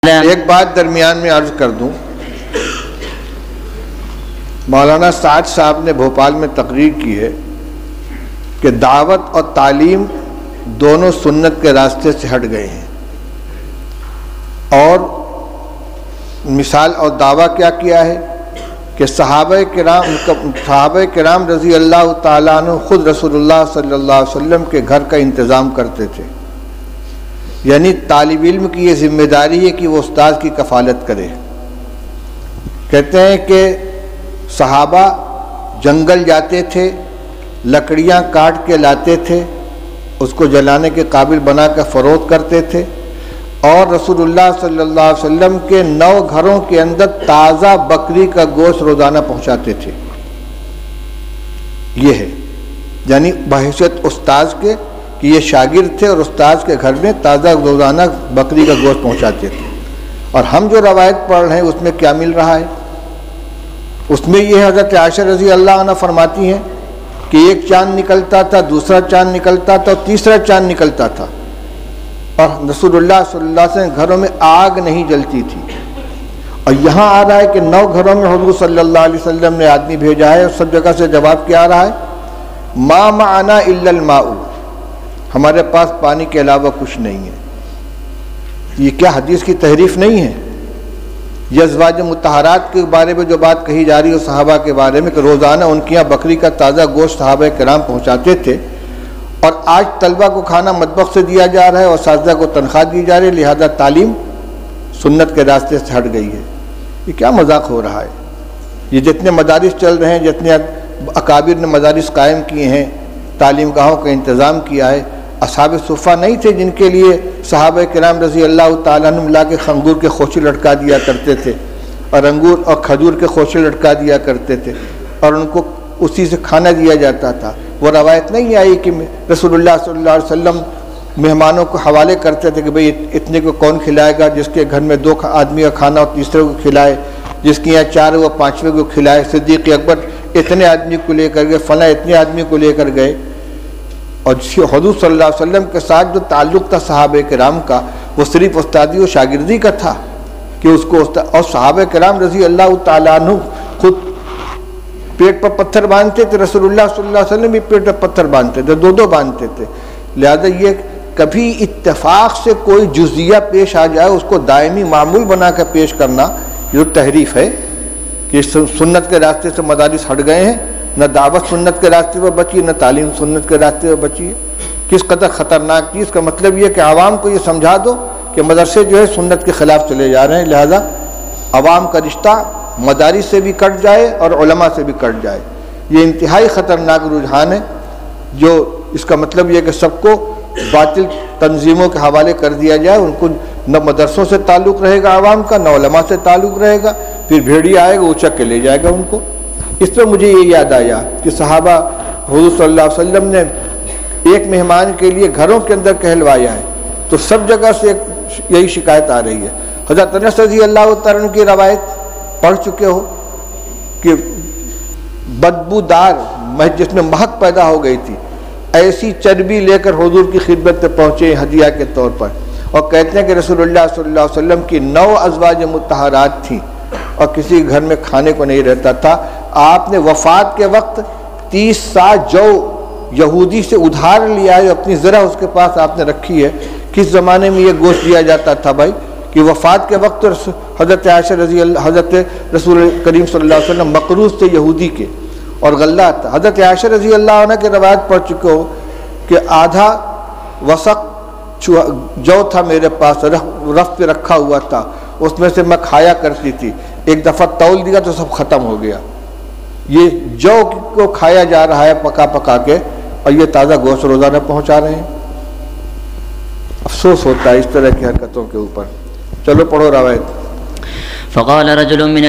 ایک بات درمیان میں عرض کر دوں، مولانا سعد صاحب نے بھوپال میں تقریر کی ہے کہ دعوت اور تعلیم دونوں سنت کے راستے سے ہٹ گئے ہیں، اور مثال اور دعویٰ کیا ہے کہ صحابہ کرام رضی اللہ تعالیٰ عنہ خود رسول اللہ صلی اللہ علیہ وسلم کے گھر کا انتظام کرتے تھے، یعنی طالب علم کی یہ ذمہ داری ہے کہ وہ استاد کی کفالت کرے۔ کہتے ہیں کہ صحابہ جنگل جاتے تھے، لکڑیاں کاٹ کے لاتے تھے، اس کو جلانے کے قابل بنا کر فروخت کرتے تھے، اور رسول اللہ صلی اللہ علیہ وسلم کے 9 گھروں کے اندر تازہ بکری کا گوشت روزانہ پہنچاتے تھے۔ یہ ہے یعنی بحیثیت استاذ کے کہ یہ شاگرد تھے اور استاذ کے گھر میں تازہ روزانہ بکری کا گوشت پہنچاتے تھے۔ اور ہم جو روایت پڑھ رہے ہیں اس میں کیا مل رہا ہے؟ اس میں یہ حضرت عائشہ رضی اللہ عنہ فرماتی ہیں کہ ایک چاند نکلتا تھا، دوسرا چاند نکلتا تھا، اور تیسرا چاند نکلتا تھا، اور رسول اللہ صلی اللہ علیہ وسلم گھروں میں آگ نہیں جلتی تھی۔ اور یہاں آ رہا ہے کہ 9 گھروں میں حضور صلی اللہ علیہ وسلم نے آدمی بھیجا ہے، اور سب جگہ سے جواب کیا آ رہا ہے؟ ما معنا الا الماء، ہمارے پاس پانی کے علاوہ کچھ نہیں ہے۔ یہ کیا حدیث کی تحریف نہیں ہے؟ یہ ازواج مطہرات کے بارے میں جو بات کہی جا رہی ہے صحابہ کے بارے میں کہ روزانہ ان کے یہاں بکری کا تازہ گوشت صحابہ کرام پہنچاتے تھے، اور آج طلبہ کو کھانا مطبخ سے دیا جا رہا ہے اور اساتذہ کو تنخواہ دی جا رہی ہے، لہذا تعلیم سنت کے راستے سے ہٹ گئی ہے۔ یہ کیا مذاق ہو رہا ہے؟ یہ جتنے مدارس چل رہے ہیں، جتنے اکابر نے مدارس قائم کیے ہیں، تعلیم گاہوں کا انتظام کیا ہے، اصحاب صفہ نہیں تھے جن کے لیے صحابہ کرام رضی اللہ تعالیٰ عنہ لا کے انگور کے خوشے لٹکا دیا کرتے تھے، اور انگور اور کھجور کے خوشے لٹکا دیا کرتے تھے، اور ان کو اسی سے کھانا دیا جاتا تھا۔ وہ روایت نہیں آئی کہ رسول اللہ صلی اللہ علیہ وسلم مہمانوں کو حوالے کرتے تھے کہ بھئی اتنے کو کون کھلائے گا، جس کے گھر میں 2 آدمی کا کھانا اور تیسرے کو کھلائے، جس کے یہاں 4 وہ 5ویں کو کھلائے۔ صدیق اکبر اتنے آدمی کو لے کر گئے، فلاں اتنے آدمی کو لے کر گئے۔ اور حضور صلی اللہ علیہ وسلم کے ساتھ جو تعلق تھا صحابہ کرام کا، وہ صرف استادی و شاگردی کا تھا کہ اس کو اور صحابہ کرام رضی اللہ تعالیٰ عنہ خود پیٹ پر پتھر باندھتے تھے، رسول اللہ صلی اللہ علیہ وسلم بھی پیٹ پر پتھر باندھتے تھے، 2 باندھتے تھے۔ لہذا یہ کبھی اتفاق سے کوئی جزیہ پیش آ جائے اس کو دائمی معمول بنا کر پیش کرنا یہ تحریف ہے کہ سنت کے راستے سے مدارس ہٹ گئے ہیں، نہ دعوت سنت کے راستے پر بچی، نہ تعلیم سنت کے راستے پر بچی ہے۔ کس قدر خطرناک چیز کا مطلب یہ کہ عوام کو یہ سمجھا دو کہ مدرسے جو ہے سنت کے خلاف چلے جا رہے ہیں، لہذا عوام کا رشتہ مدارس سے بھی کٹ جائے اور علماء سے بھی کٹ جائے۔ یہ انتہائی خطرناک رجحان ہے، جو اس کا مطلب یہ کہ سب کو باطل تنظیموں کے حوالے کر دیا جائے، ان کو نہ مدرسوں سے تعلق رہے گا عوام کا، نہ علماء سے تعلق رہے گا، پھر بھیڑیا آئے گا اچک کے لے جائے گا ان کو۔ اس پر مجھے یہ یاد آیا کہ صحابہ حضور صلی اللہ علیہ وسلم نے ایک مہمان کے لیے گھروں کے اندر کہلوایا ہے، تو سب جگہ سے یہی شکایت آ رہی ہے۔ حضرت انس رضی اللہ تعالیٰ عنہ کی روایت پڑھ چکے ہو کہ بدبودار جس میں مہک پیدا ہو گئی تھی، ایسی چربی لے کر حضور کی خدمت میں پہنچے ہدیہ کے طور پر، اور کہتے ہیں کہ رسول اللہ صلی اللہ علیہ وسلم کی 9 ازواج مطہرات تھیں اور کسی گھر میں کھانے کو نہیں رہتا تھا۔ آپ نے وفات کے وقت 30 سا جو یہودی سے ادھار لیا ہے، اپنی ذرا اس کے پاس آپ نے رکھی ہے۔ کس زمانے میں یہ گوشت دیا جاتا تھا بھائی کہ وفات کے وقت حضرت عائشہ حضرت رسول کریم صلی اللہ علیہ وسلم مقروض تھے یہودی کے، اور غلہ تھا۔ حضرت عائشہ رضی اللہ عنہ کی روایت پڑھ چکے ہو کہ آدھا وسق جو تھا میرے پاس، رف پہ رکھا ہوا تھا، اس میں سے میں کھایا کرتی تھی، ایک دفعہ تول دیا تو سب ختم ہو گیا۔ یہ جو کو کھایا جا رہا ہے پکا پکا کے، اور یہ تازہ گوشت روزانہ پہنچا رہے ہیں۔ افسوس ہوتا ہے اس طرح کی حرکتوں کے اوپر۔ چلو پڑھو روایت۔ فقال رجل من